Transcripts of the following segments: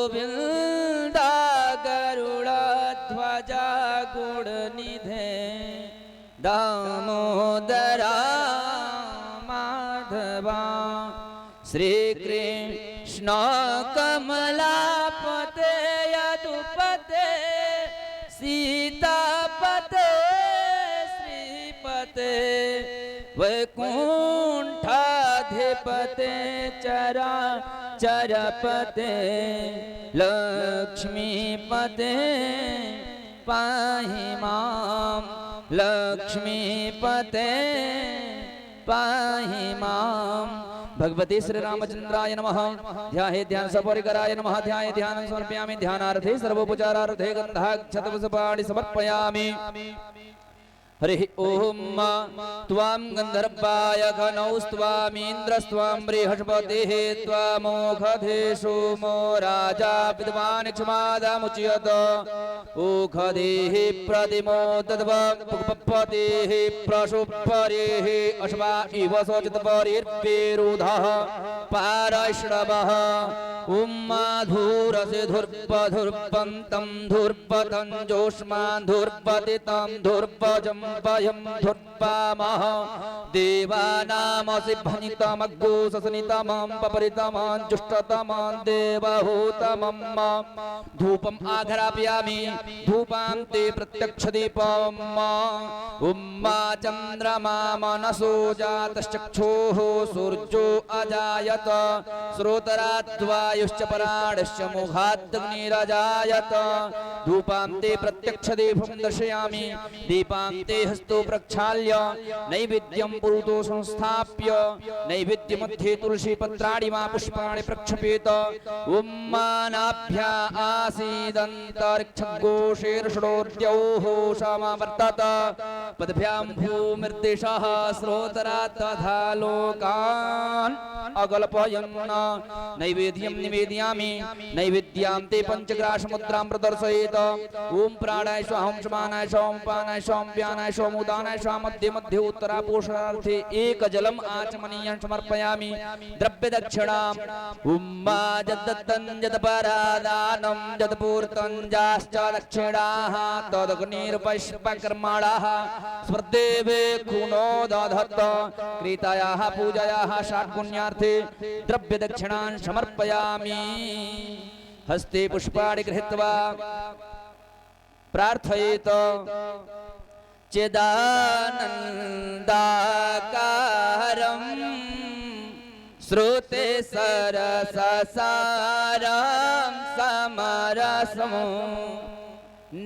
गोविंदा गरुड़ध्वजा गुणनिधे दामोदरा माधवा श्री कृष्ण कमलापते यदुपते सीतापते श्रीपते वैकुंठाधिपते चरा चरपते लक्ष्मीपते पाहि मां लक्ष्मीपते पाहि मां। भगवते श्री रामचंद्राय नमः। ध्याये ध्यान सपरिकराय नमः। ध्याये ध्यानं समर्पयामि। ध्यानार्थे सर्वोपचारार्थे गन्धाक्षतपुष्पाणि समर्पयामि। हरि ओम त्वां गंधर्वाय घनौस्त्वामीन्द्रस्त्वां बृहस्पतिः त्वामोखधे सोमो राजा विद्वान् क्षमादामुच्यत ओखधेः प्रतिमो तद्वपतिः प्रसुपरेः अश्वा इव सचितपरिर्पेरुधः पारश्रवः ॐ माधुरसे धुर्पधुर्पन्तं धुर्पतं जोष्मान् धुर्पतितं धुर्पजं वयं धुर्पामः देवानामसि भनितमग्गो ससनितमं पपरितमं जुष्टतमं देवहूतमं धूपम् आघरापयामि धूपां ते प्रत्यक्षदीपम् उम्मा चन्द्रमा मनसो जातश्चक्षुः सूर्यो अजायत श्रोतराद्वायुश्च पराणश्च मुखादग्निरजायत धूपां ते प्रत्यक्षदीपं दर्शयामि दीपां ते हस्तो प्रक्षाल्य नैवेद्यं पुरुतो संस्थाप्य नैवेद्यमध्ये तुलसी पत्राणि वा पुष्पाणि प्रक्षपेत ॐ मानाभ्या आसीदन्तरिक्षघोषेर्षडोर्द्यौः समावर्तत पदभ्यां भूमिर्दिशः श्रोतरात् तथा लोकान् अगल्पयन् नैवेद्यं निवेदयामि नैवेद्यां ते पंचग्रासमुद्रां प्रदर्शयेत ॐ प्राणाय स्वाहं समानाय स्वाम पानाय स्वाम व्यानाय स्वाम उदानाय स्वाम मध्ये मध्ये उत्तरापोषणार्थे एक जलम आचमनीयं समर्पयामि द्रव्य दक्षिणाम् उम्मा जद्दत्तं जदपरादानं जदपूर्तं जाश्च दक्षिणाः तदग्निर्पष्पकर्मणाः स्वर्देवे खुनो दधत्त क्रीतायाः पूजायाः षट्पुण्यार्थे द्रव्य दक्षिणान् समर्पयामि हस्ते पुष्पाणि गृहीत्वा प्रार्थयेत चिदानन्दाकारं श्रुते सरससारं समरसं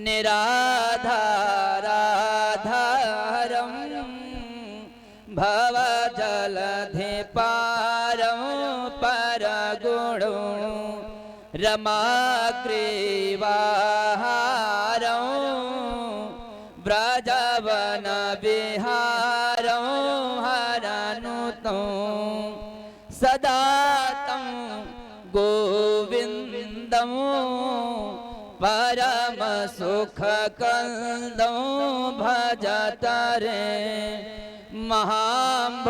निराधाराधारं भवजलधिपारं परगुणं रमाग्रीवाहारं व्रजवन विहारं हरनुतं सदा तं गोविन्दं परम सुखकन्दं भजतरे महाम्बोधिस्थानां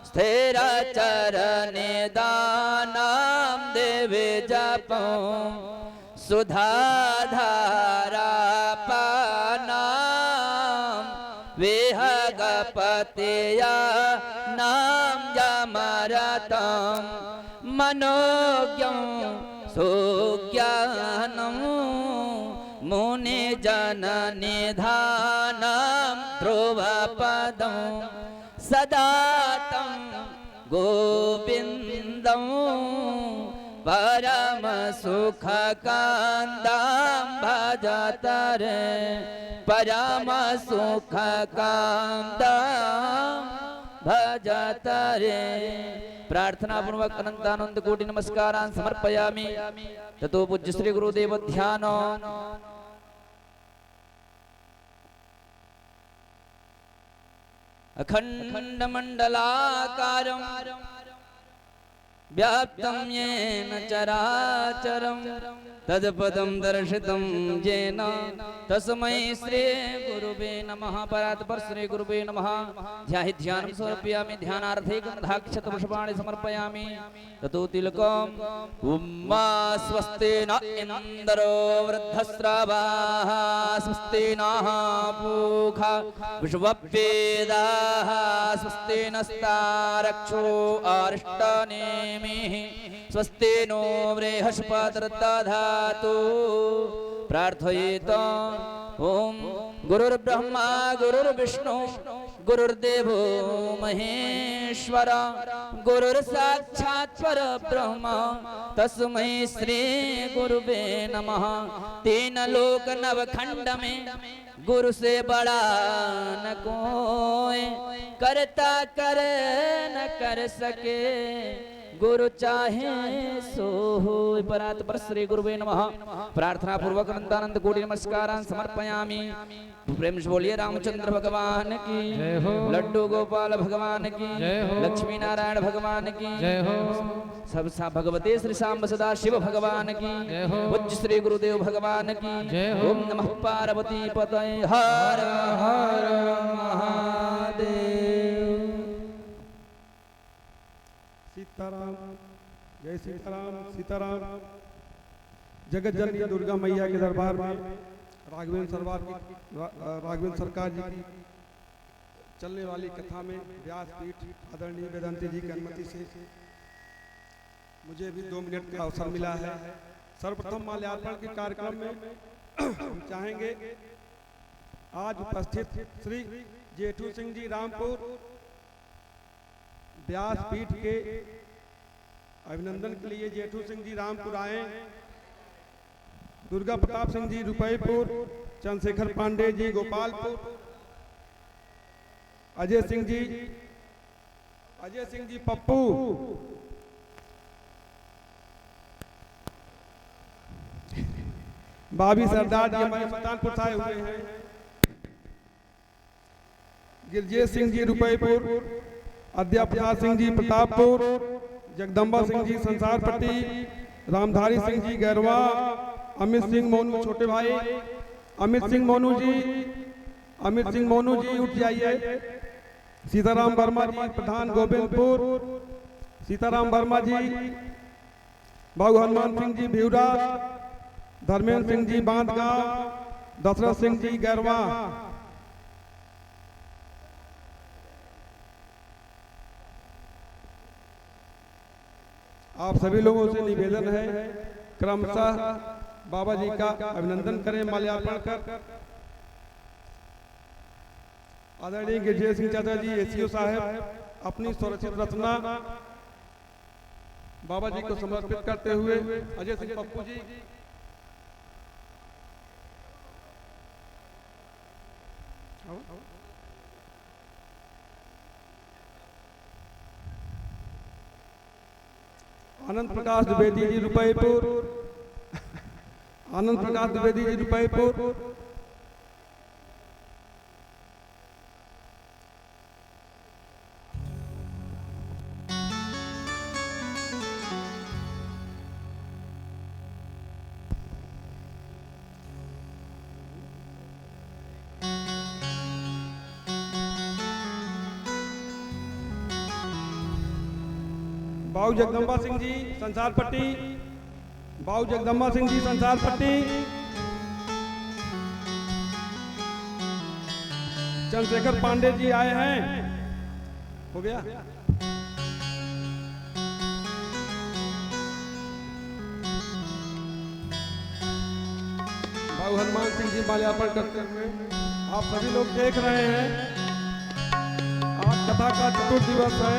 स्थिरचरनिदानां देवे जपं सुधाधारापानां विहगपतेया नाम यमरतं मनोज्ञं सुज्ञानं मुनिजननिधानं ध्रुवपदं सदा तं गोविन्दं परम सुखकान्दां भजतरे परम सुखकान्दां भजतरे। प्रार्थना पूर्वक अनंतानंद कोटि नमस्कारान् समर्पयामि। ततो पूज्य श्री गुरुदेव ध्यान अखंड मंडलाकारं व्याप्तं येन चराचरं तत्पदं दर्शितं येन तस्मै श्री गुरुवे नमः। परात्पर श्री गुरुवे नमः। ध्याहि ध्यानं समर्पयामि। ध्यानार्थे गन्धाक्षत पुष्पाणि समर्पयामि। ततो तिलकम् उम्मा स्वस्ति न इन्द्रो वृद्धस्रावाः स्वस्ति नः पूषा विश्ववेदाः स्वस्ति नस्तारक्षो अरिष्टनेमिः स्वस्ति नो बृहस्पतिर्दधातु। प्रार्थयेत ओम गुरुर्ब्रह्मा गुरुर्विष्णु गुरुर्देवो महेश्वर गुरुर्साक्षात् परब्रह्म तस्मै श्री गुरुवे नमः। तीन लोक नवखंड में गुरु से बड़ा न कोई करता कर न कर सके गुरु चाहे सो हो। परात्पर श्री गुरुवे नमः। प्रार्थना पूर्वक अनंतानंद कोटि नमस्कारान् समर्पयामि। प्रेम से बोलिए रामचंद्र भगवान की जय हो। लड्डू गोपाल भगवान की जय हो। लक्ष्मी नारायण भगवान की जय हो। सब भगवते श्री सांब सदा शिव भगवान की जय हो। पूज्य श्री गुरुदेव भगवान की जय हो। ओम नमः पार्वती पतये हर हर महादेव। सीताराम जय सीताराम सीताराम। जगत जननी दुर्गा मैया के दरबार में राघवेंद्र सरकार जी की चलने वाली कथा में व्यासपीठ आदरणीय वेदांती जी की अनुमति से मुझे भी 2 मिनट का अवसर मिला है। सर्वप्रथम माल्यार्पण के कार्यक्रम में हम चाहेंगे आज उपस्थित श्री जेठू सिंह जी रामपुर व्यासपीठ के अभिनंदन के लिए जेठू सिंह जी रामपुर आए। दुर्गा प्रताप सिंह जी रुपईपुर, चंद्रशेखर पांडे जी गोपालपुर, अजय सिंह जी पप्पू, बाबी सरदार जी हमारे सुल्तानपुर से आए हुए हैं। गिरजेश सिंह जी रुपईपुर, अध्यापक सिंह जी प्रतापपुर, जगदम्बा सिंह जी संसारपट्टी, रामधारी सिंह जी गैरवा, अमित सिंह मोनू छोटे भाई, अमित सिंह मोनू जी उठ जाइए। सीताराम वर्मा जी प्रधान गोविंदपुर, सीताराम वर्मा जी, बाबू हनुमान सिंह जी भिवरा, धर्मेंद्र सिंह जी बांधगांव, दशरथ सिंह जी गैरवा। आप सभी लोगों से निवेदन है क्रमशः बाबा जी का अभिनंदन करें माल्यार्पण कर। आदरणीय गिरजेश सिंह चाचा जी एसीओ साहब अपनी स्वरचित रचना बाबा जी को समर्पित करते हुए अजय सिंह पप्पू जी आनंद प्रकाश द्विवेदी जी रुपईपुर, आनंद प्रकाश द्विवेदी जी रुपईपुर, बाबू जगदम्बा सिंह जी संसारपट्टी, बाबू जगदम्बा सिंह जी संसारपट्टी, चंद्रशेखर पांडे जी आए हैं। हो गया बाबू हनुमान सिंह जी माल्यार्पण करते हुए आप सभी लोग देख रहे हैं आज कथा का चतुर्थ दिवस है।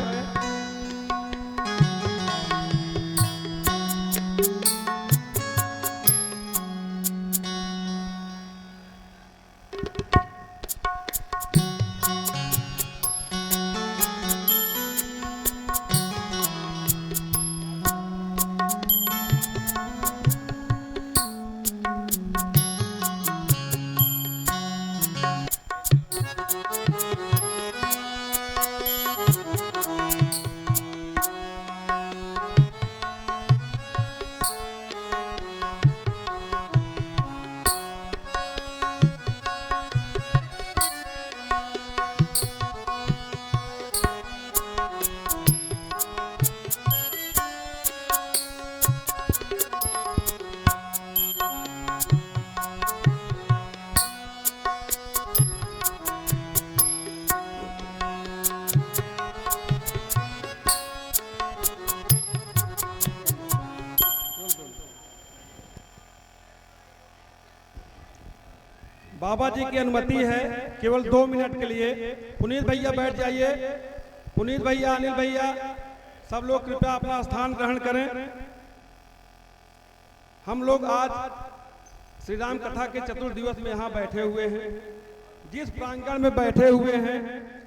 बाबा जी की अनुमति है केवल 2 मिनट के लिए। पुनीत भैया बैठ जाइए, पुनीत भैया, अनिल भैया, सब लोग कृपया अपना स्थान ग्रहण करें। हम लोग आज श्री राम कथा के चतुर्थ दिवस में यहाँ बैठे हुए हैं। जिस प्रांगण में बैठे हुए हैं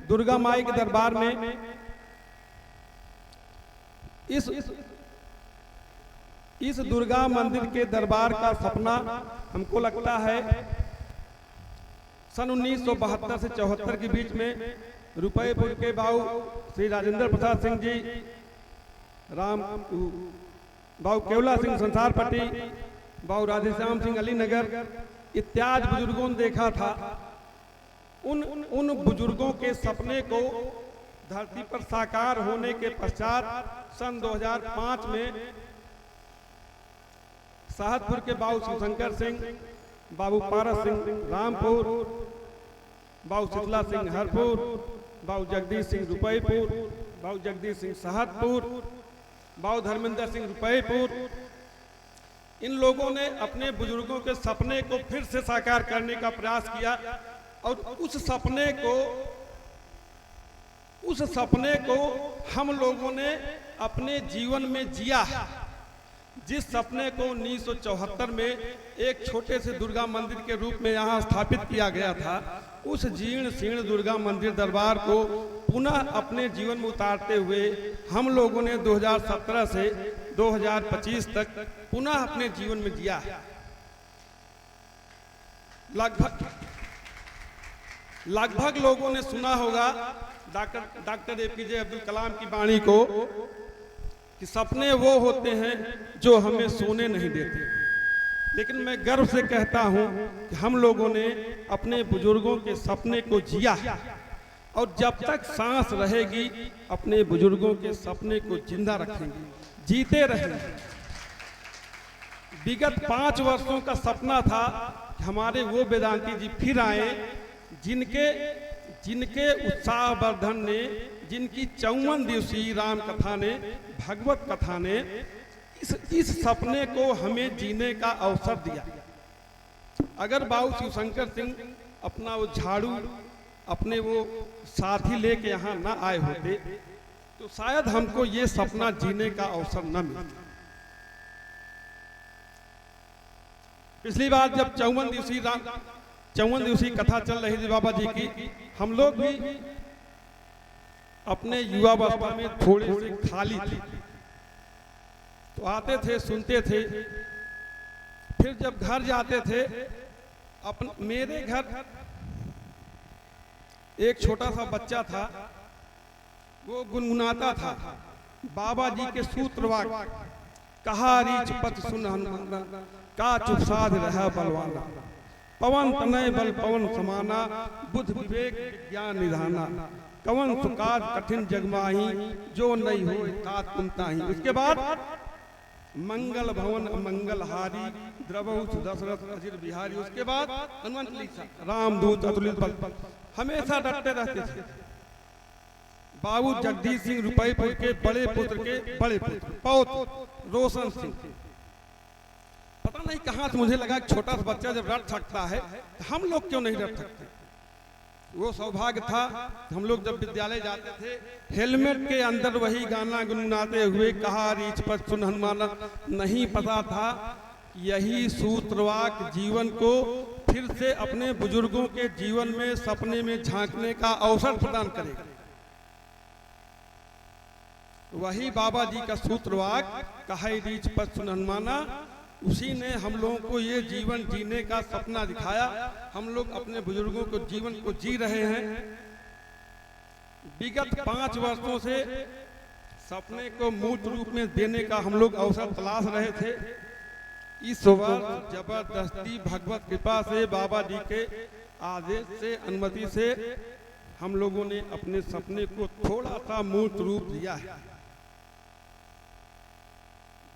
दुर्गा माई के दरबार में, इस दुर्गा मंदिर के दरबार का सपना हमको लगता है सन 1972 से 74 के बीच में रुपएपुर के बाऊ श्री राजेंद्र प्रसाद सिंह जी, बाऊ केवला सिंह संसारपट्टी, बाऊ राधेश्याम सिंह अलीनगर इत्यादि बुजुर्गों ने देखा था। उन बुजुर्गों के सपने को धरती पर साकार होने के पश्चात सन 2005 में साहतपुर के बाबू शिवशंकर सिंह, बाबू पारस सिंह रामपुर, बाबू शीतला सिंह हरपुर, बाबू जगदीश सिंह रुपईपुर, बाबू जगदीश सिंह साहतपुर, बाबू धर्मेंद्र सिंह रुपईपुर, इन लोगों ने अपने बुजुर्गों के सपने को फिर से साकार करने का प्रयास किया और उस सपने को हम लोगों ने अपने जीवन में जिया। जिस सपने को 1974 में एक छोटे से दुर्गा मंदिर के रूप में यहाँ स्थापित किया गया था, उस जीर्ण शीर्ण दुर्गा मंदिर दरबार को पुनः अपने जीवन में उतारते हुए हम लोगों ने 2017 से 2025 तक पुनः अपने जीवन में जिया। लगभग लोगों ने सुना होगा डॉक्टर APJ अब्दुल कलाम की वाणी को कि सपने वो होते हैं जो हमें सोने नहीं देते। लेकिन मैं गर्व से कहता हूं कि हम लोगों ने अपने बुजुर्गों के सपने को जिया और जब तक सांस रहेगी अपने बुजुर्गों के सपने को जिंदा रखेंगे, जीते रहेंगे। विगत 5 वर्षों का सपना था कि हमारे वो वेदांती जी फिर आए जिनके उत्साहवर्धन ने, जिनकी 54 दिवसीय राम कथा ने, भगवत कथा ने इस सपने को हमें जीने का अवसर दिया। अगर बाबू शिवशंकर सिंह अपना वो झाड़ू, अपने वो साथी लेके यहाँ ना आए होते तो शायद हमको ये सपना जीने का अवसर न मिलता। पिछली बार जब 54 दिवसीय कथा चल रही थी बाबा जी की, हम लोग भी अपने युवावस्था में थोड़े से खाली थे, तो आते थे, सुनते थे। फिर जब घर जाते थे, मेरे घर एक छोटा सा बच्चा था, वो गुनगुनाता था बाबा जी के सूत्र वाक्य, कहा रीच पथ सुन हनुमाना, का चुप साध रहा बलवाना, पवन तनय बल पवन समाना, बुद्ध विवेक ज्ञान निधाना, कवन सुकार कठिन जगमाही, जो नहीं हो तात कुंताही। उसके बाद मंगल भवन मंगल हारी, द्रवहुत दशरथ अजिर बिहारी। उसके बाद हनुमान चालीसा, रामदूत अतुलित बल, हमेशा डटते रहते थे। बाबू जगदीश सिंह रुपईपुर के बड़े पुत्र पौत्र रोशन सिंह, पता नहीं कहां से मुझे लगा छोटा सा बच्चा जब रट सकता है तो हम लोग क्यों नहीं रट सकते। वो सौभाग्य था, हम लोग जब विद्यालय जाते थे हेलमेट के अंदर वही गाना गुनगुनाते हुए, कहा रीछ पथ सुन हनुमाना। नहीं पता था यही सूत्रवाक जीवन को फिर से अपने बुजुर्गों के जीवन में सपने में झांकने का अवसर प्रदान करेगा। वही बाबा जी का सूत्रवाक, कहा रीछ पथ सुन हनुमाना, उसी ने हम लोगों को ये जीवन जीने का सपना दिखाया। हम लोग अपने बुजुर्गों को जीवन को जी रहे हैं। विगत 5 वर्षों से सपने को मूर्त रूप में देने का हम लोग अवसर तलाश रहे थे। इस वर्ष जबरदस्ती भगवत कृपा से, बाबा जी के आदेश से, अनुमति से हम लोगों ने अपने सपने को थोड़ा सा मूर्त रूप दिया है।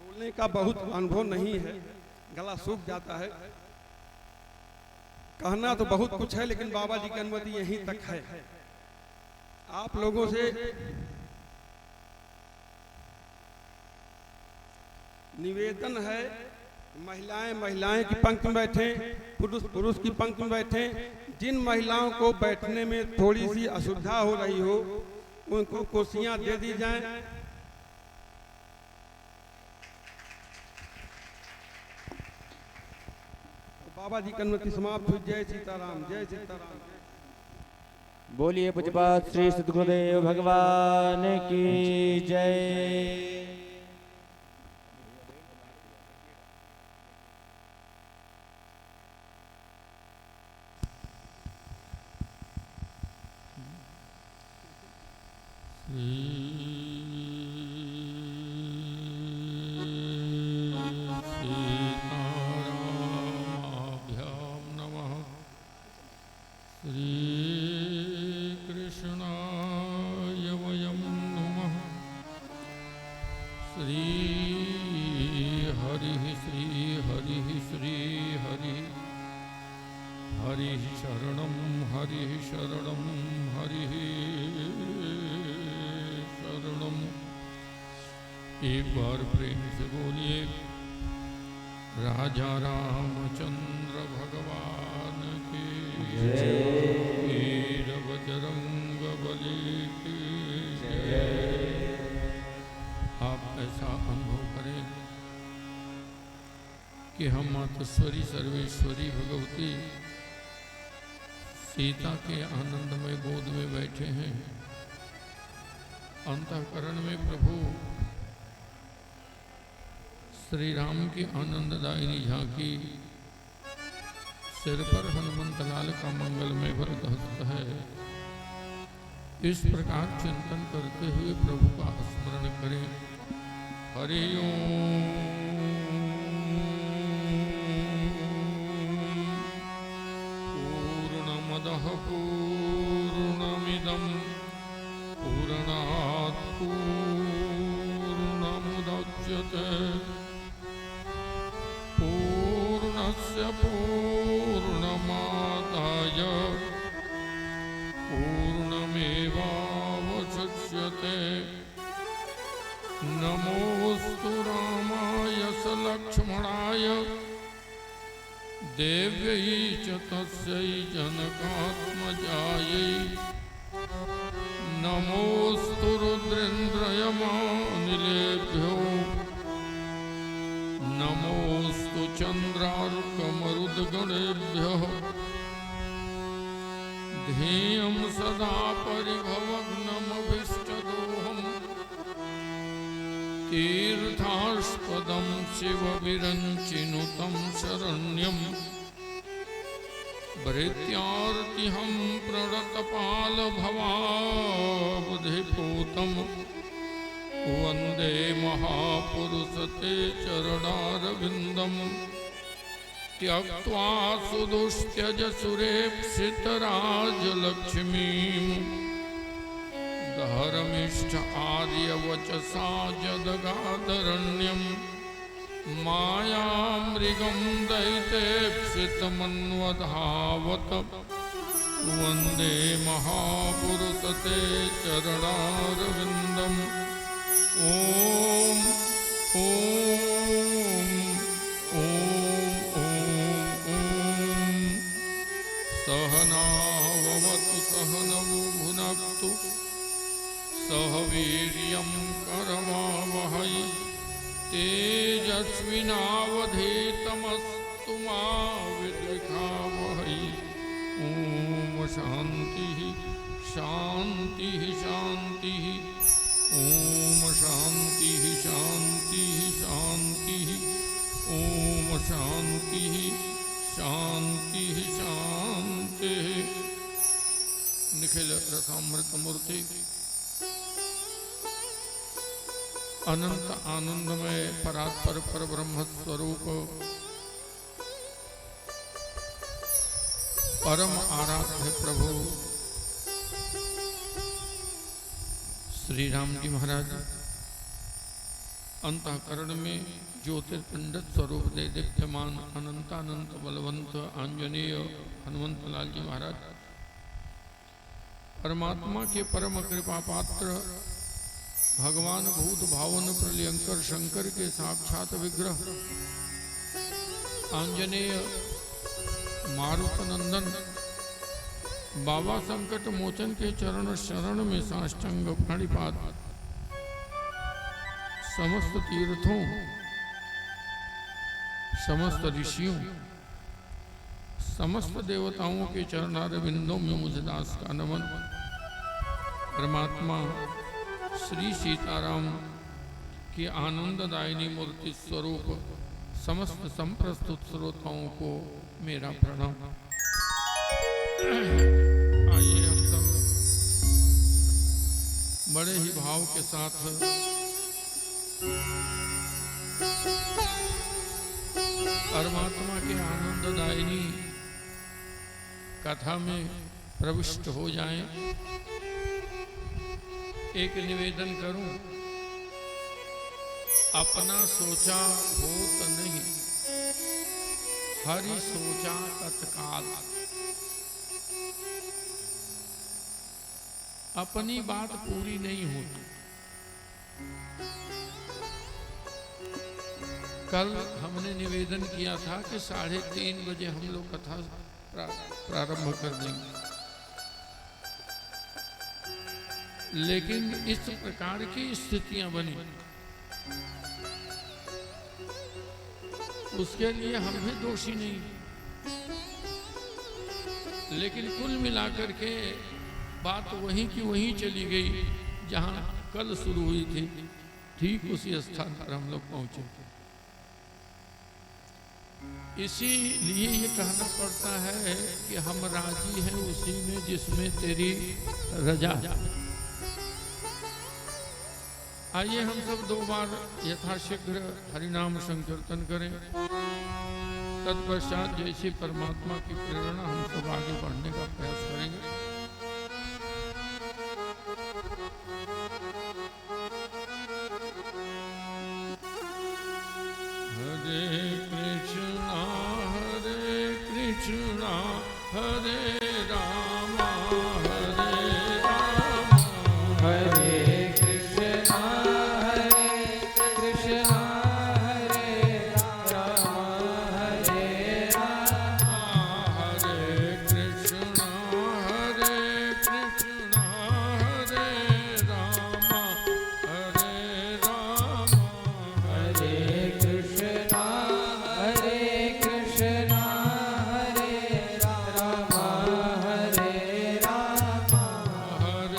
बोलने का बहुत अनुभव नहीं है, गला सूख जाता है, कहना तो बहुत कुछ है, लेकिन बाबा जी की अनुमति यहीं तक है। आप लोगों से निवेदन है महिलाएं की पंक्ति में बैठे, पुरुष की पंक्ति में बैठे। जिन महिलाओं को बैठने में थोड़ी सी असुविधा हो रही हो उनको कुर्सियां दे दी जाएं। बाबा जी की अनुमति समाप्त हुई। जय सीताराम, जय सीताराम। बोलिए पूज्यपाद श्री सद्गुरुदेव भगवान की जय। एक बार प्रेम से बोलिए राजा रामचंद्र भगवान की जय, वीर बजरंग बली की जय। आप ऐसा अनुभव करें कि हम मातश्वरी सर्वेश्वरी भगवती सीता के आनंदमय गोद में बैठे हैं। अंतःकरण में प्रभु श्री राम की आनंददायिनी झांकी, सिर पर हनुमंत लाल का मंगलमय वरद हस्त है। इस प्रकार चिंतन करते हुए प्रभु का स्मरण करें। हरि ओम। पूर्णमदः पूर्णमिदं पूर्णात् पूर्णमुदच्यते पूर्णस्य पूर्णमादाय पूर्णमेवावशिष्यते। नमोस्तु रामाय सलक्ष्मणाय देव्यै च तस्यै जनकात्मजायै। नमोस्तु रुद्रेन्द्रयमानिलेभ्यो नमोस्तु चन्द्रार्कमरुद्गणेभ्यः। ध्येयं सदा परिभवग्नमभीष्टदोहम् तीर्थास्पदं शिवविरञ्चिनुतं शरण्यम्। भृत्यार्तिहं प्रणतपालभवाब्धिपूतं वन्दे महापुरुषते चरणारविन्दम्। त्यक्त्वा सुदुस्त्यज सुरेप्सितराजलक्ष्मीं धर्मिष्ठ आर्यवचसा जदगादरण्यम्। मायामृगं दैतेप्सितमन्वधावत वन्दे महापुरुषते चरणारविन्दम्। ॐ ॐ ॐ ॐ ॐ। सहनाववतु सहनौ भुनक्तु सह वीर्यं करवावहै। तेजस्विनावधीतमस्तु मा विद्विषावहै। ॐ शान्तिः शान्तिः शान्तिः। ॐ शान्तिः शान्तिः शान्तिः। ॐ शान्तिः शान्तिः शान्तिः। निखिल रसामृत मूर्ति अनंत आनंदमय परात्पर पर ब्रह्म स्वरूप परम आराध्य प्रभु श्री राम जी महाराज अंतःकरण में ज्योतिर्पिंड स्वरूप दे दीप्यमान अनंतानंत बलवंत आंजनेय हनुमंत लाल जी महाराज परमात्मा के परम कृपा पात्र भगवान भूत भावन प्रलयंकर शंकर के साक्षात विग्रह आंजनेय मारुत नंदन बाबा संकट मोचन के चरण शरण में साष्टांग प्रणिपात। समस्त तीर्थों, समस्त ऋषियों, समस्त देवताओं के चरणारविंदों में मुझ दास का नमन। परमात्मा श्री सीताराम की आनंददायिनी मूर्ति स्वरूप समस्त संप्रस्तुत श्रोताओं को मेरा प्रणाम। आइए हम सब बड़े ही भाव के साथ परमात्मा के आनंददायिनी कथा में प्रविष्ट हो जाएं। एक निवेदन करूं, अपना सोचा होत नहीं, हरि सोचा तत्काल। अपनी बात पूरी नहीं होती। कल हमने निवेदन किया था कि 3:30 बजे हम लोग कथा प्रारंभ कर देंगे, लेकिन इस प्रकार की स्थितियां बनी, उसके लिए हम भी दोषी नहीं। लेकिन कुल मिलाकर के बात वहीं की वहीं चली गई जहां कल शुरू हुई थी। ठीक उसी स्थान पर हम लोग पहुंचे। इसीलिए ये कहना पड़ता है कि हम राजी हैं उसी में जिसमें तेरी रजा। आइए हम सब 2 बार यथाशीघ्र हरिनाम संकीर्तन करें। तत्पश्चात जैसी परमात्मा की प्रेरणा हम सब आगे बढ़ने का प्रयास करेंगे। हरे कृष्णा हरे रामा हरे कृष्णा हरे रामा हरे रामा हरे कृष्णा हरे रामा हरे रामा हरे कृष्णा हरे रामा हरे रामा हरे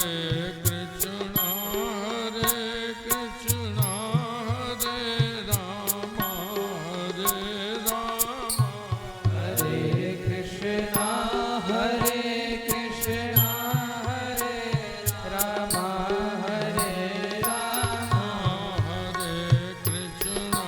कृष्णा हरे रामा हरे रामा हरे कृष्णा हरे रामा हरे रामा हरे कृष्णा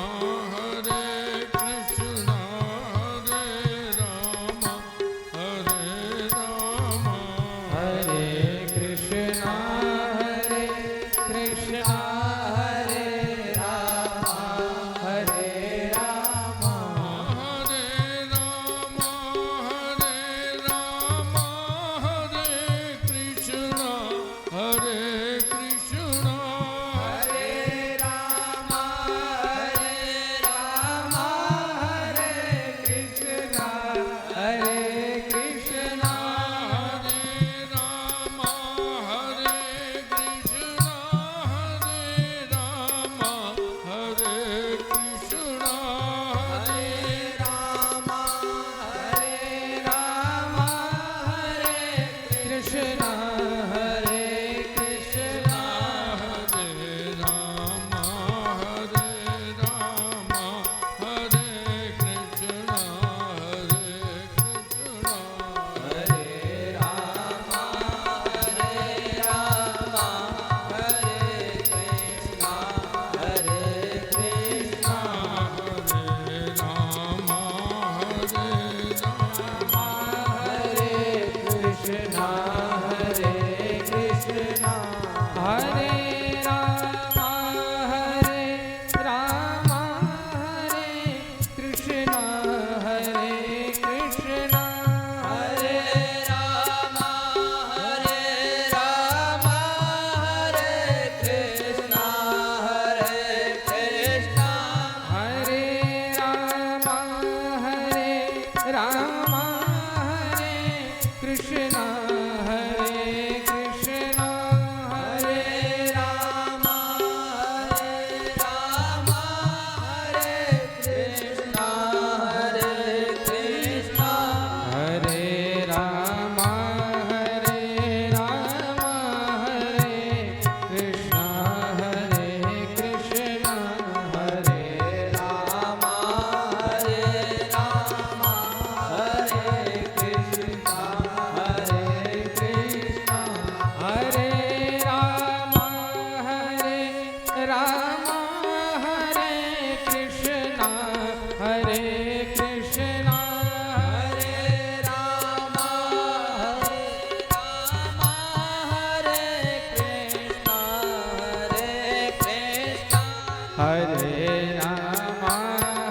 हरे रामा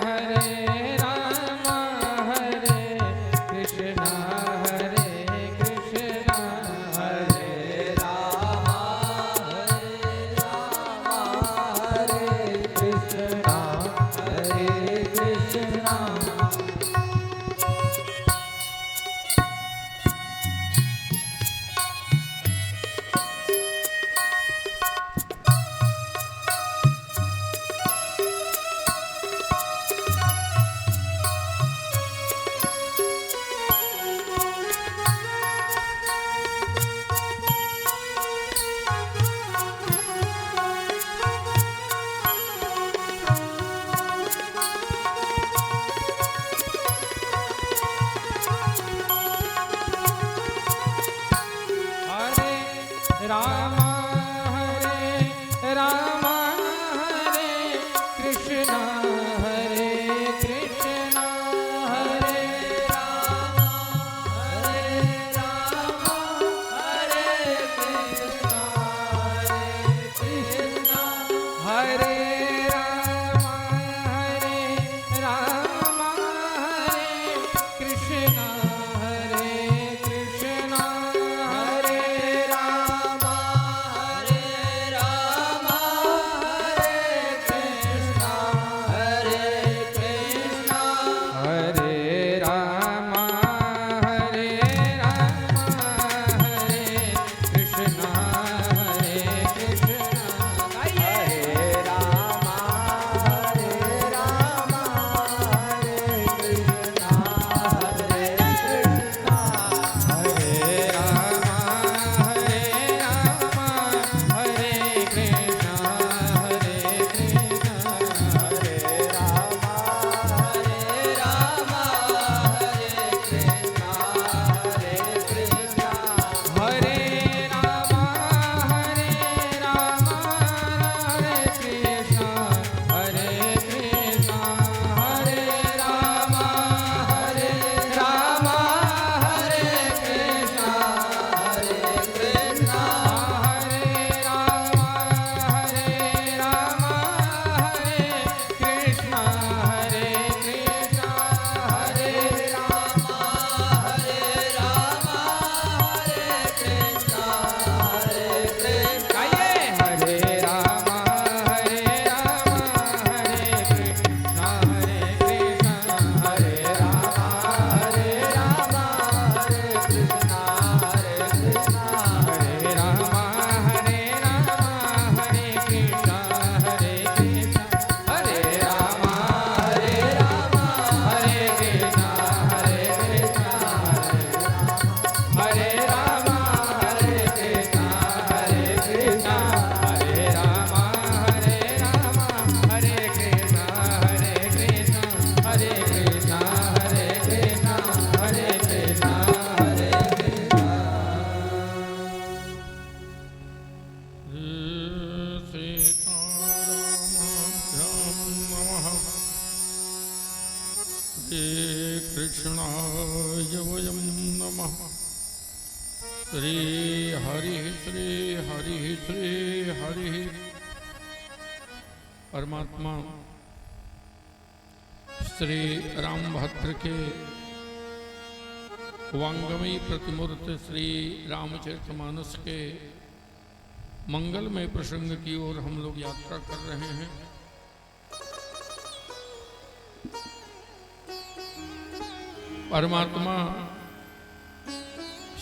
हरे कृष्णा हरे कृष्णा हरे रामा हरे कृष्णा कृष्णाय वयं नमः। श्री हरि श्री हरि श्री हरि। परमात्मा श्री रामभद्र के वांगमयी प्रतिमूर्ति श्री रामचरितमानस के मंगलमय प्रसंग की ओर हम लोग यात्रा कर रहे हैं। परमात्मा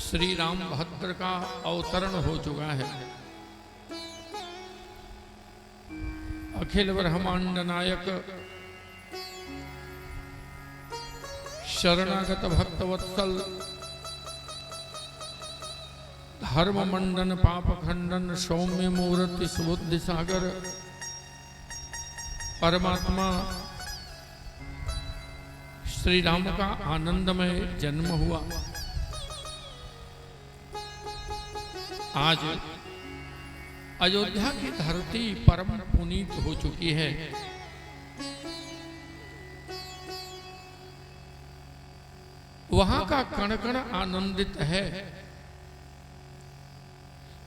श्री रामभद्र का अवतरण हो चुका है। अखिल ब्रह्मांड नायक शरणागत भक्त वत्सल धर्म मंडन पाप खंडन सौम्य मूर्ति सुबुद्धि सागर परमात्मा श्री राम का आनंदमय जन्म हुआ। आज अयोध्या की धरती परम पुनीत हो चुकी है। वहां का कण कण आनंदित है,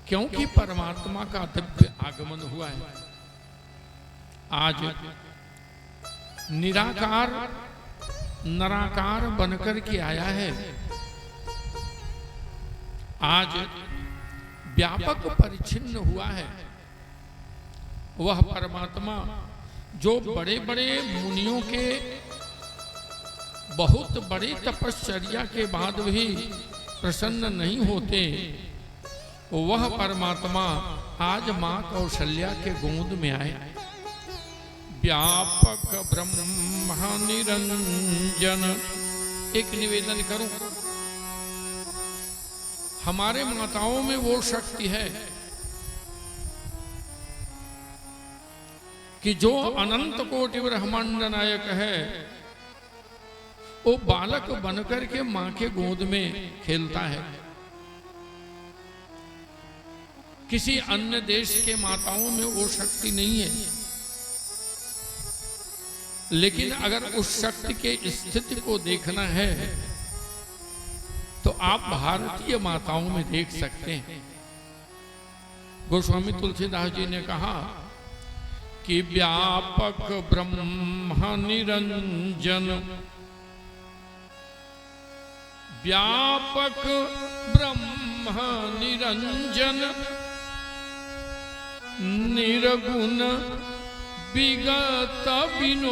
क्योंकि परमात्मा का दिव्य आगमन हुआ है। आज निराकार नराकार बनकर के आया है। आज व्यापक परिच्छिन्न हुआ है। वह परमात्मा जो बड़े बड़े मुनियों के बहुत बड़ी तपश्चर्या के बाद भी प्रसन्न नहीं होते, वह परमात्मा आज मां कौशल्या के गोद में आए। व्यापक ब्रह्म निरंजन। एक निवेदन करूं, हमारे माताओं में वो शक्ति है कि जो अनंत कोटि ब्रह्मांड नायक है, वो बालक बनकर के मां के गोद में खेलता है। किसी अन्य देश के माताओं में वो शक्ति नहीं है, लेकिन अगर उस शक्ति के स्थिति को देखना है तो आप भारतीय माताओं में देख सकते हैं। गोस्वामी तुलसीदास जी ने कहा कि व्यापक ब्रह्म निरंजन, व्यापक ब्रह्म निरंजन, निर्गुण विगत विनोद,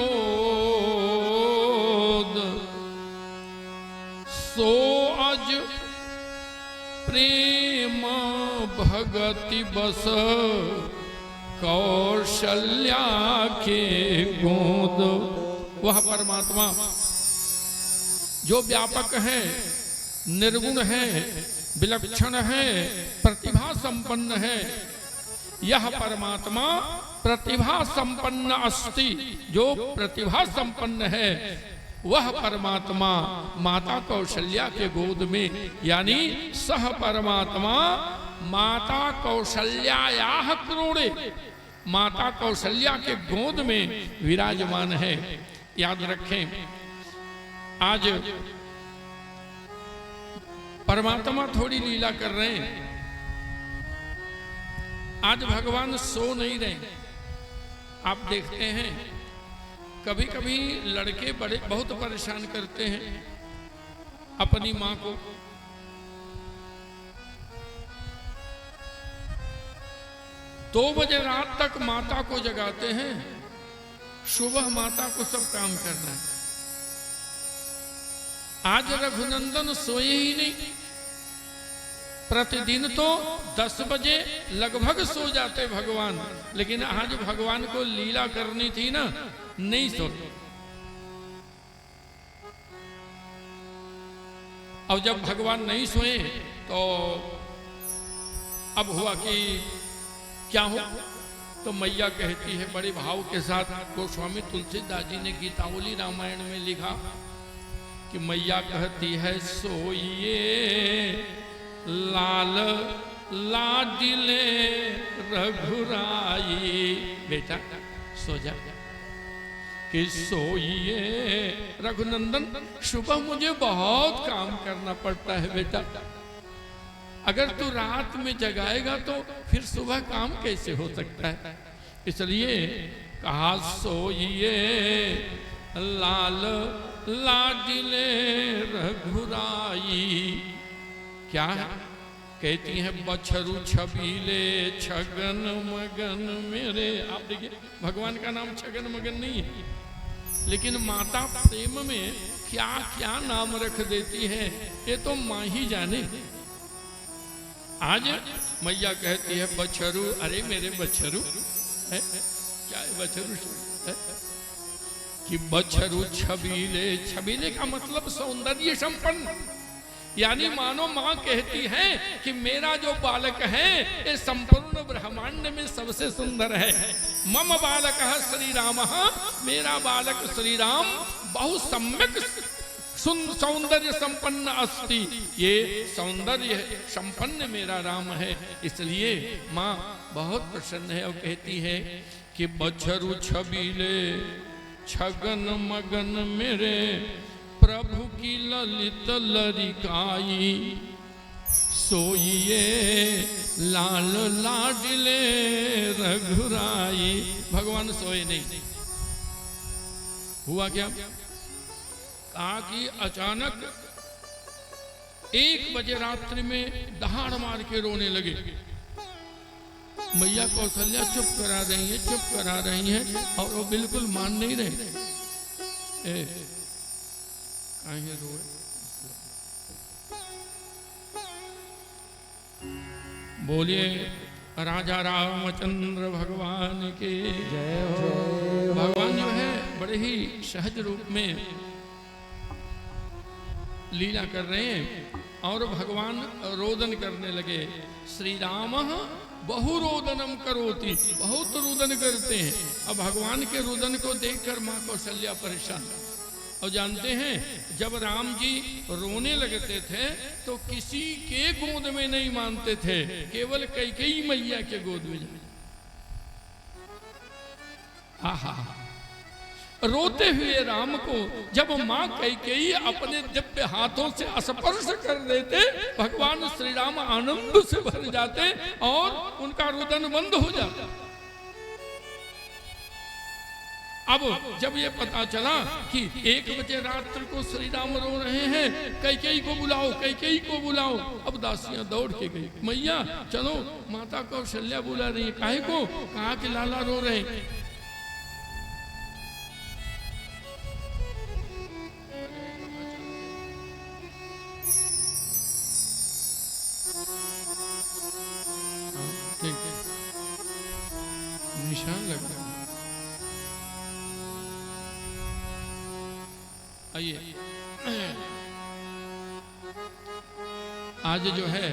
सो अज प्रेम भगति बस कौशल्या के गोद। वह परमात्मा जो व्यापक है, निर्गुण है, विलक्षण है, प्रतिभा संपन्न है, यह परमात्मा प्रतिभा संपन्न अस्ति, जो प्रतिभा संपन्न है वह परमात्मा माता कौशल्या के गोद में, यानी सह परमात्मा माता कौशल्यायाः क्रोड़े, माता कौशल्या के गोद में विराजमान है। याद रखें, आज परमात्मा थोड़ी लीला कर रहे हैं। आज भगवान सो नहीं रहे। आप देखते हैं कभी कभी लड़के बड़े बहुत परेशान करते हैं अपनी मां को। दो बजे रात तक माता को जगाते हैं, सुबह माता को सब काम करना है। आज रघुनंदन सोए ही नहीं। प्रतिदिन तो 10 बजे लगभग सो जाते भगवान, लेकिन आज भगवान को लीला करनी थी ना, नहीं सोते। और जब भगवान नहीं सोए तो अब हुआ कि क्या हो, तो मैया कहती है बड़े भाव के साथ। गोस्वामी तुलसीदास जी ने गीतावली रामायण में लिखा कि मैया कहती है सोइए लाल लाडिले रघुराई, बेटा सो जा, कि सोइए रघुनंदन, सुबह मुझे बहुत काम करना पड़ता है बेटा। अगर तू रात में जगाएगा तो फिर सुबह काम कैसे हो सकता है। इसलिए कहा सोइए लाल लाडिले रघुराई। क्या है? कहती हैं बछरू छबीले छगन मगन मेरे। आप देखिए भगवान का नाम छगन मगन नहीं है, लेकिन माता प्रेम में क्या क्या नाम रख देती है ये तो मां ही जाने। आज मैया कहती है बछरू, अरे मेरे बछरू है, क्या है बछरू है? कि बछरू छबीले, छबीले का मतलब सौंदर्य संपन्न, यानी मानो मां कहती है कि मेरा जो बालक है ये संपूर्ण ब्रह्मांड में सबसे सुंदर है। मम बालक श्री राम, मेरा बालक श्री राम बहुत सम्यक सौंदर्य संपन्न अस्ति, ये सौंदर्य संपन्न मेरा राम है। इसलिए मां बहुत प्रसन्न है और कहती है कि बछरू छबीले छगन मगन मेरे प्रभु की ललित लरिकाई, सोइए लाल लाडले रघुराई। भगवान सोए नहीं। हुआ क्या? कहा कि अचानक 1 बजे रात्रि में दहाड़ मार के रोने लगे। मैया कौशल्या चुप करा रही है, चुप करा रही है, और वो बिल्कुल मान नहीं रहे। काहे रोए? बोलिए राजा रामचंद्र भगवान के जय हो। भगवान जो है बड़े ही सहज रूप में लीला कर रहे हैं और भगवान रोदन करने लगे। श्री राम बहुरोदनम करोति, बहुत रुदन करते हैं। अब भगवान के रुदन को देखकर माँ कौशल्या परेशान। और जानते हैं जब राम जी रोने लगते थे तो किसी के गोद में नहीं मानते थे, केवल कैकेयी मैया के गोद में। आहा, रोते हुए राम को जब माँ कैकेयी अपने दिव्य हाथों से स्पर्श कर देते, भगवान श्री राम आनंद से भर जाते और उनका रुदन बंद हो जाता। अब जब ये पता चला कि 1 बजे रात्रि को श्री राम रो रहे हैं, कैकेयी को बुलाओ, कैकेयी को बुलाओ। अब दासियां दौड़ के गई, मैया चलो, माता कौशल्या बुला रही है। काहे को? कहा कि लाला रो रहे हैं। निशान लग रहा है। आइए, आज जो है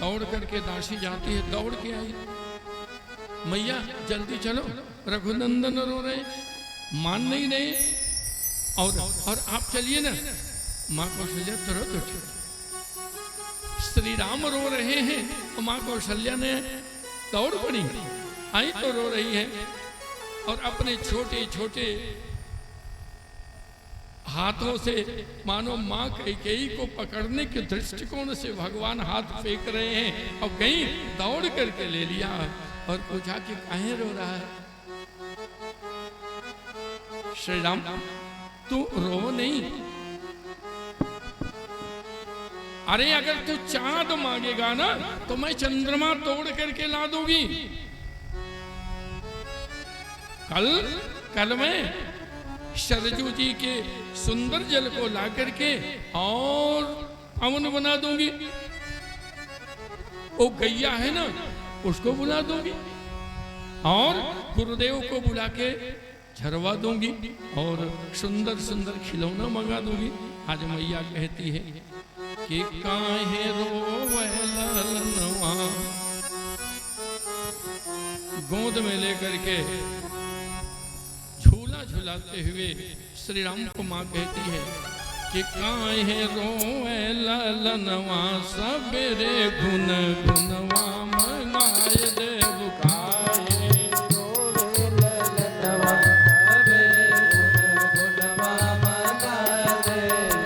दौड़ करके दासी जाती है, दौड़ के आई, मैया जल्दी चलो, रघुनंदन रो रहे, मान नहीं रहे, और आप चलिए ना। माँ कौशल्या तुरंत उठी, श्री राम रो रहे हैं, तो माँ कौशल्या ने दौड़ पड़ी, आई तो रो रही है, और अपने छोटे छोटे हाथों से मानो माँ कैकेयी को पकड़ने के दृष्टिकोण से भगवान हाथ फेंक रहे हैं, और कहीं दौड़ करके ले लिया और पूछा कि काहे रो रहा है? श्री राम तू रो नहीं, अरे अगर तू चांद मांगेगा ना तो मैं चंद्रमा तोड़ करके ला दूंगी। कल मैं सरजू जी के सुंदर जल को ला करके और अमन बना दूंगी। वो गैया है ना, उसको बुला दूंगी, और गुरुदेव को बुला के झरवा दूंगी, और सुंदर सुंदर खिलौना मंगा दूंगी। आज मैया कहती है कि काहे रोवे ललनवा, गोद में लेकर के झूला झुलाते हुए श्री राम को माँ कहती है कि काहे रोए ललनवा, सबेरे गुन गुनवा मनाए देव। काहे रोवे ललनवा, सबेरे गुन गुनवा मनाए देव।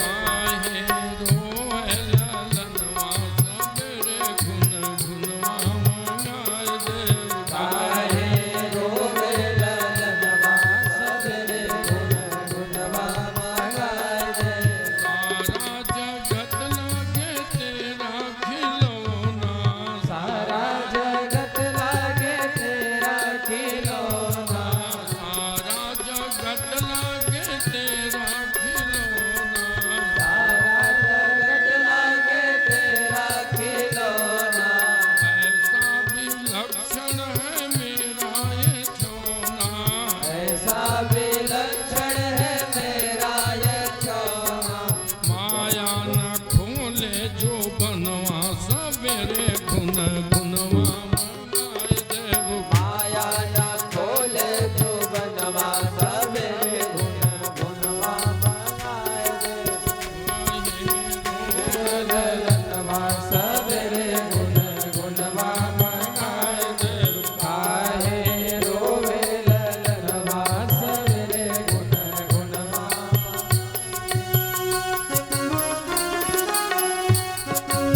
काहे रोए ललनवा, सबेरे गुन गुनवा मनाए देव। काहे रोवे ललनवा, सबेरे गुन गुनवा मनाए देव। सारा जगत लागे तेरा खिलौना, सारा जगत लागे तेरा खिलौना, सारा जगत लागे तेरा खिलौना। सारा जगत लागे तेरा खिलौना। ऐसा विलक्षण है मेरा ये छोना, ऐसा विलक्षण है मेरा ये छोना। माया न खोले जो बनवा, सबेरे गुन गुनवा मनाए देव। माया न खोले जो बनवा, सबेरे गुन गुनवा मनाए देव। ललनवा, सबेरे गुन गुनवा मनाए देव। काहे रोवे ललनवा, सबेरे गुन गुनवा मनाए देव।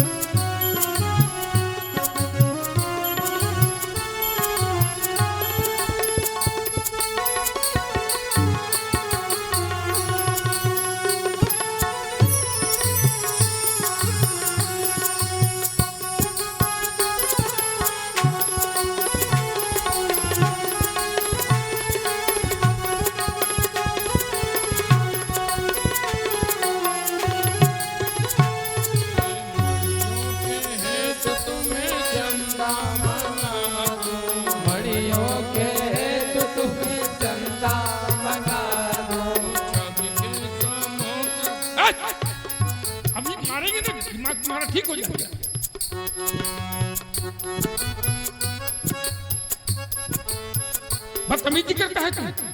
तुम्हारा ठीक हो जाएगा। बदतमीजी करता है तुम।